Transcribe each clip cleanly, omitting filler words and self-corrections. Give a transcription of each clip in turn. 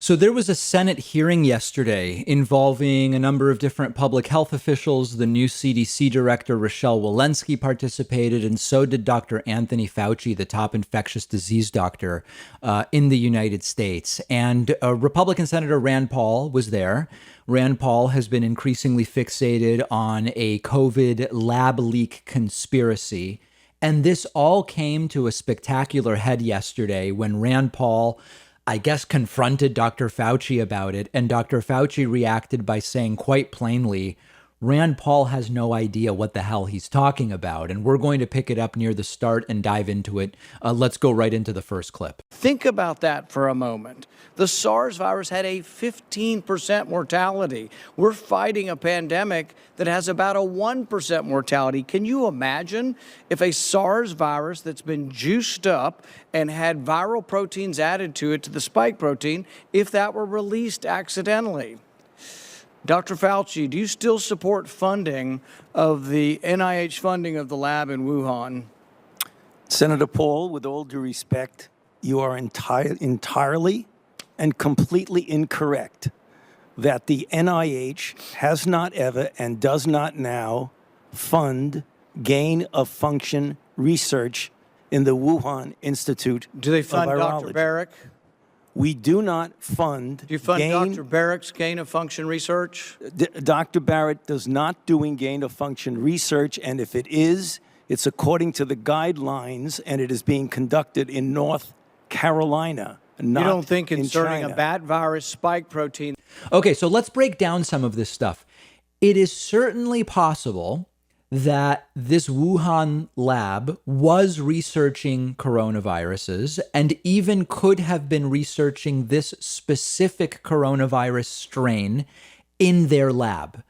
So there was a Senate hearing yesterday involving a number of different public health officials. The new CDC director, Rochelle Walensky, participated, and so did Dr. Anthony Fauci, the top infectious disease doctor in the United States. And Republican Senator Rand Paul was there. Rand Paul has been increasingly fixated on a COVID lab leak conspiracy. And this all came to a spectacular head yesterday when Rand Paul, I guess, confronted Dr. Fauci about it. And Dr. Fauci reacted by saying quite plainly, Rand Paul has no idea what the hell he's talking about. And we're going to pick it up near the start and dive into it. Let's go right into the first clip. Think about that for a moment. The SARS virus had a 15% mortality. We're fighting a pandemic that has about a 1% mortality. Can you imagine if a SARS virus that's been juiced up and had viral proteins added to it, to the spike protein, if that were released accidentally? Dr. Fauci, do you still support funding of the NIH funding of the lab in Wuhan? Senator Paul, with all due respect, you are entirely and completely incorrect that the NIH has not ever and does not now fund gain-of-function research in the Wuhan Institute of Virology. Do they fund Dr. Barrick? We do not fund. Do you fund Dr. Barrick's gain-of-function research? Dr. Barrett does not doing gain-of-function research, and if it is, it's according to the guidelines, and it is being conducted in North Carolina, not You don't think inserting China. a bat virus spike protein? Okay, so let's break down some of this stuff. It is certainly possible that this Wuhan lab was researching coronaviruses and even could have been researching this specific coronavirus strain in their lab.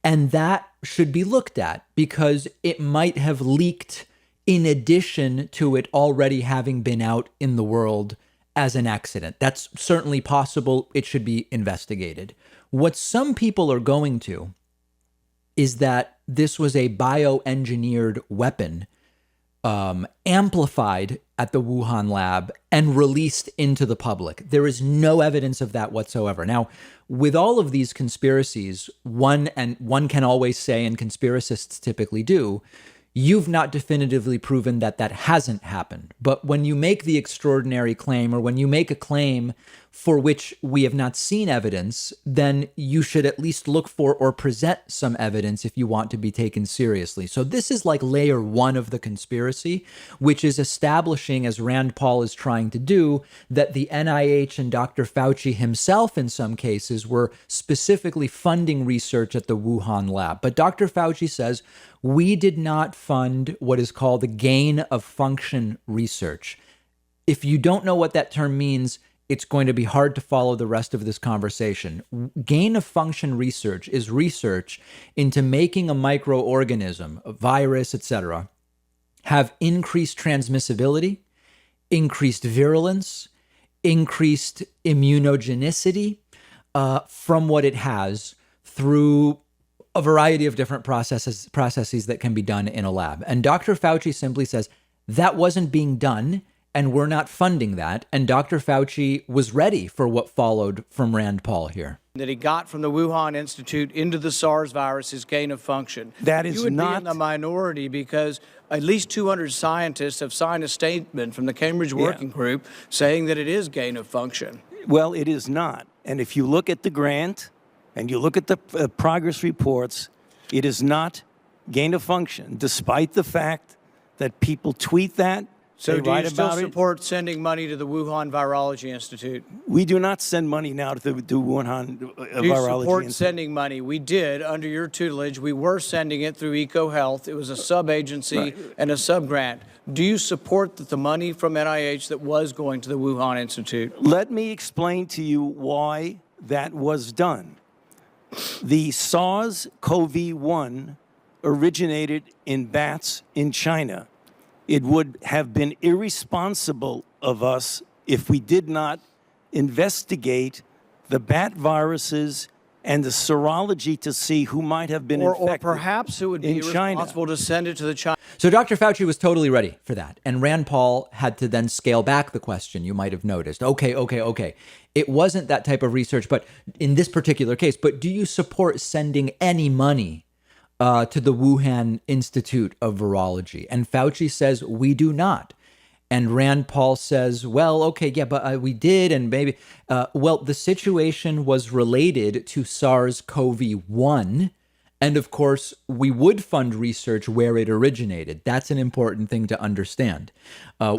And that should be looked at because it might have leaked in addition to it already having been out in the world as an accident. That's certainly possible. It should be investigated. What some people are going to is that this was a bioengineered weapon amplified at the Wuhan lab and released into the public. There is no evidence of that whatsoever. Now, with all of these conspiracies, one can always say, and conspiracists typically do, you've not definitively proven that that hasn't happened. But when you make the extraordinary claim, or when you make a claim for which we have not seen evidence, then you should at least look for or present some evidence if you want to be taken seriously. So this is like layer one of the conspiracy, which is establishing, as Rand Paul is trying to do, that the NIH and Dr. Fauci himself in some cases were specifically funding research at the Wuhan lab. But Dr. Fauci says, we did not fund what is called the gain of function research. If you don't know what that term means, it's going to be hard to follow the rest of this conversation. Gain of function research is research into making a microorganism, a virus, etc., have increased transmissibility, increased virulence, increased immunogenicity from what it has through a variety of different processes that can be done in a lab. And Dr. Fauci simply says that wasn't being done, and we're not funding that. And Dr. Fauci was ready for what followed from Rand Paul here. That he got from the Wuhan Institute into the SARS virus is gain of function. That is You would not be in the minority because at least 200 scientists have signed a statement from the Cambridge Working Group saying that it is gain of function. Well, it is not. And if you look at the grant and you look at the progress reports, it is not gain of function, despite the fact that people tweet that. So do you still support sending money to the Wuhan Virology Institute? We do not send money now to the Wuhan Virology Do you support Institute. sending money? We did under your tutelage. We were sending it through EcoHealth. It was a sub-agency and a sub-grant. Do you support that the money from NIH that was going to the Wuhan Institute? Let me explain to you why that was done. The SARS-CoV-1 originated in bats in China. It would have been irresponsible of us if we did not investigate the bat viruses and the serology to see who might have been Or infected. perhaps it would be in China. irresponsible to send it to the China. So Dr. Fauci was totally ready for that. And Rand Paul had to then scale back the question, you might have noticed. Okay. It wasn't that type of research, but in this particular case, but do you support sending any money to the Wuhan Institute of Virology? And Fauci says, we do not. And Rand Paul says, well, okay, yeah, but we did. And maybe, well, the situation was related to SARS-CoV-1. And of course, we would fund research where it originated. That's an important thing to understand.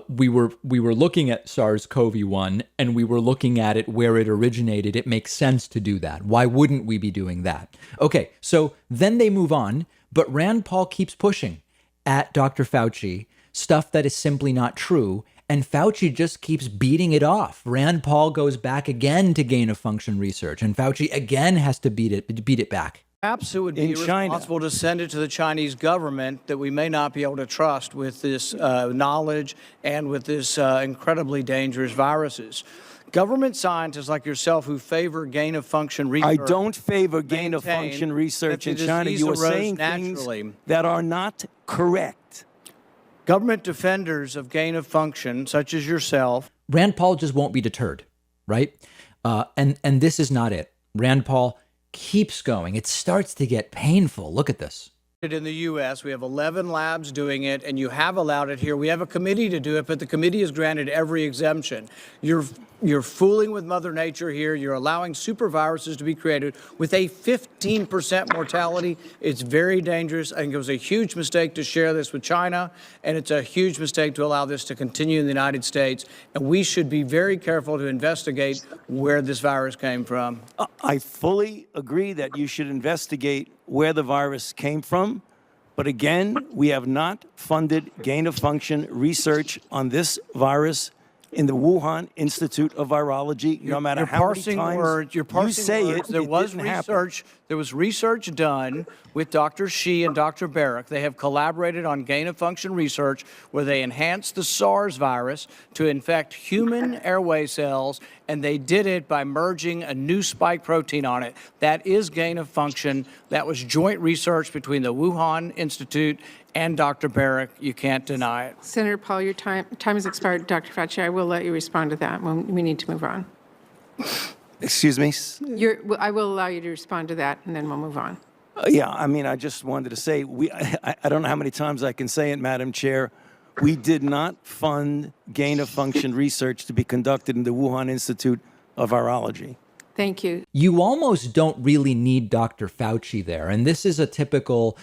We were looking at SARS-CoV-1 and we were looking at it where it originated. It makes sense to do that. Why wouldn't we be doing that? Okay, so then they move on, but Rand Paul keeps pushing at Dr. Fauci stuff that is simply not true. And Fauci just keeps beating it off. Rand Paul goes back again to gain of function research, and Fauci again has to beat it back. Perhaps it would be irresponsible to send it to the Chinese government that we may not be able to trust with this knowledge and with this incredibly dangerous viruses. Government scientists like yourself who favor gain-of-function research. I don't favor gain-of-function research in China. You are saying things that are not correct. Government defenders of gain-of-function, such as yourself. Rand Paul just won't be deterred, right? And this is not it. Rand Paul keeps going. It starts to get painful. Look at this. In the U.S., we have 11 labs doing it, and you have allowed it here. We have a committee to do it, but the committee has granted every exemption. You're fooling with Mother Nature here. You're allowing super viruses to be created with a 15% mortality. It's very dangerous. I think it was a huge mistake to share this with China, and it's a huge mistake to allow this to continue in the United States. And we should be very careful to investigate where this virus came from. I fully agree that you should investigate where the virus came from. But again, we have not funded gain-of-function research on this virus in the Wuhan Institute of Virology, no matter how many times you say it. There was research. There was research done with Dr. Shi and Dr. Barrick. They have collaborated on gain-of-function research where they enhanced the SARS virus to infect human airway cells, and they did it by merging a new spike protein on it. That is gain-of-function. That was joint research between the Wuhan Institute and Dr. Barrick. You can't deny it. Senator Paul, your time has expired. Dr. Fauci, I will let you respond to that when we need to move on. Excuse me? I will allow you to respond to that, and then we'll move on. Yeah, I mean, I just wanted to say, I don't know how many times I can say it, Madam Chair. We did not fund gain-of-function research to be conducted in the Wuhan Institute of Virology. Thank you. You almost don't really need Dr. Fauci there. And this is a typical,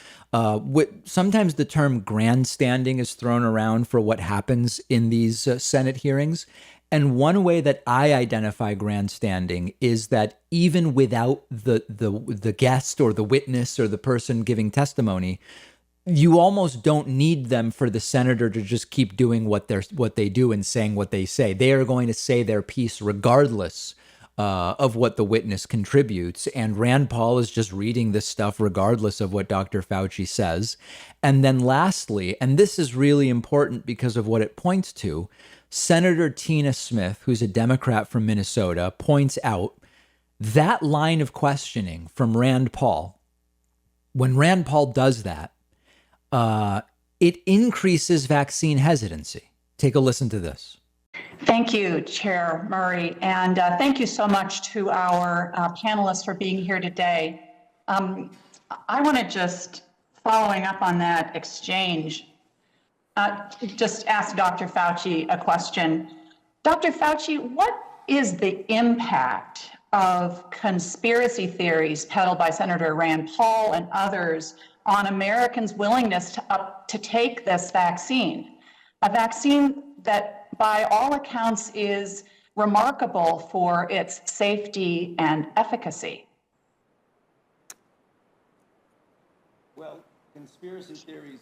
sometimes the term grandstanding is thrown around for what happens in these Senate hearings. And one way that I identify grandstanding is that even without the guest or the witness or the person giving testimony, you almost don't need them for the senator to just keep doing what they do and saying what they say. They are going to say their piece regardless of what the witness contributes. And Rand Paul is just reading this stuff regardless of what Dr. Fauci says. And then lastly, and this is really important because of what it points to, Senator Tina Smith, who's a Democrat from Minnesota, points out that line of questioning from Rand Paul. When Rand Paul does that, it increases vaccine hesitancy. Take a listen to this. Thank you, Chair Murray, and thank you so much to our panelists for being here today. I want to just, following up on that exchange, just ask Dr. Fauci a question. Dr. Fauci, what is the impact of conspiracy theories peddled by Senator Rand Paul and others on Americans' willingness to take this vaccine? A vaccine that, by all accounts, is remarkable for its safety and efficacy. Well, conspiracy theories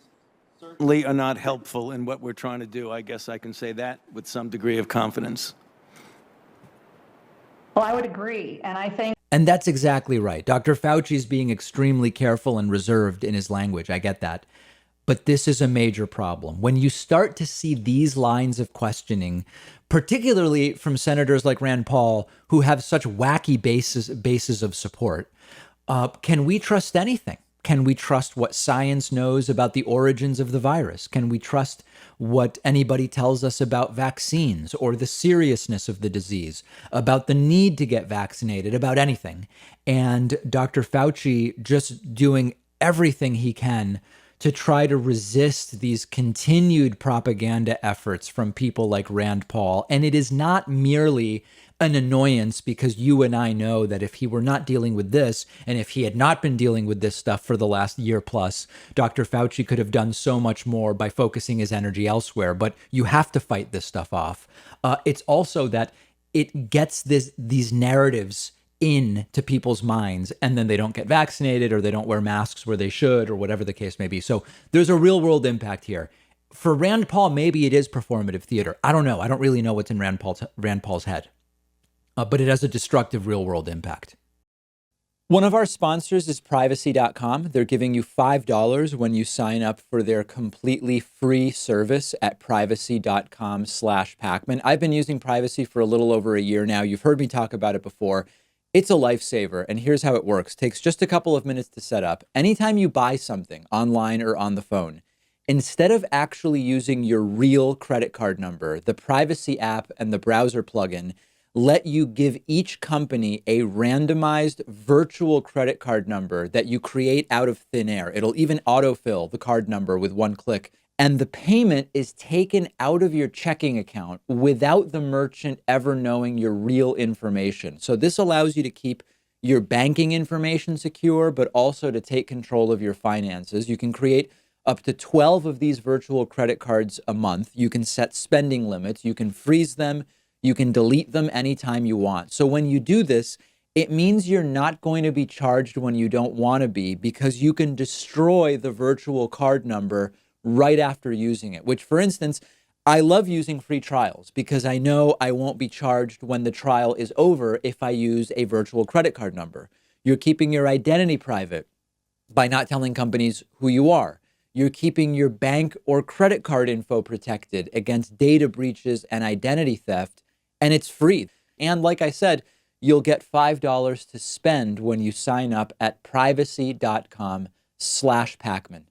certainly are not helpful in what we're trying to do. I guess I can say that with some degree of confidence. Well, I would agree, and I think... And that's exactly right. Dr. Fauci's being extremely careful and reserved in his language. I get that. But this is a major problem. When you start to see these lines of questioning, particularly from senators like Rand Paul, who have such wacky bases of support, can we trust anything? Can we trust what science knows about the origins of the virus? Can we trust what anybody tells us about vaccines or the seriousness of the disease, about the need to get vaccinated, about anything? And Dr. Fauci just doing everything he can to try to resist these continued propaganda efforts from people like Rand Paul. And it is not merely an annoyance, because you and I know that if he were not dealing with this, and if he had not been dealing with this stuff for the last year plus, Dr. Fauci could have done so much more by focusing his energy elsewhere. But you have to fight this stuff off. It's also that it gets these narratives into people's minds, and then they don't get vaccinated or they don't wear masks where they should, or whatever the case may be. So there's a real world impact here. For Rand Paul, maybe it is performative theater. I don't know. I don't really know what's in Rand Paul's head. But it has a destructive real world impact. One of our sponsors is privacy.com. They're giving you $5 when you sign up for their completely free service at privacy.com/Pakman. I've been using Privacy for a little over a year now. You've heard me talk about it before. It's a lifesaver, and here's how it works. It takes just a couple of minutes to set up. Anytime you buy something online or on the phone, instead of actually using your real credit card number, the Privacy app and the browser plugin let you give each company a randomized virtual credit card number that you create out of thin air. It'll even autofill the card number with one click. And the payment is taken out of your checking account without the merchant ever knowing your real information. So this allows you to keep your banking information secure, but also to take control of your finances. You can create up to 12 of these virtual credit cards a month. You can set spending limits. You can freeze them. You can delete them anytime you want. So when you do this, it means you're not going to be charged when you don't want to be, because you can destroy the virtual card number right after using it, which, for instance, I love using free trials because I know I won't be charged when the trial is over if I use a virtual credit card number. You're keeping your identity private by not telling companies who you are. You're keeping your bank or credit card info protected against data breaches and identity theft. And it's free. And like I said, you'll get $5 to spend when you sign up at privacy.com/Pakman.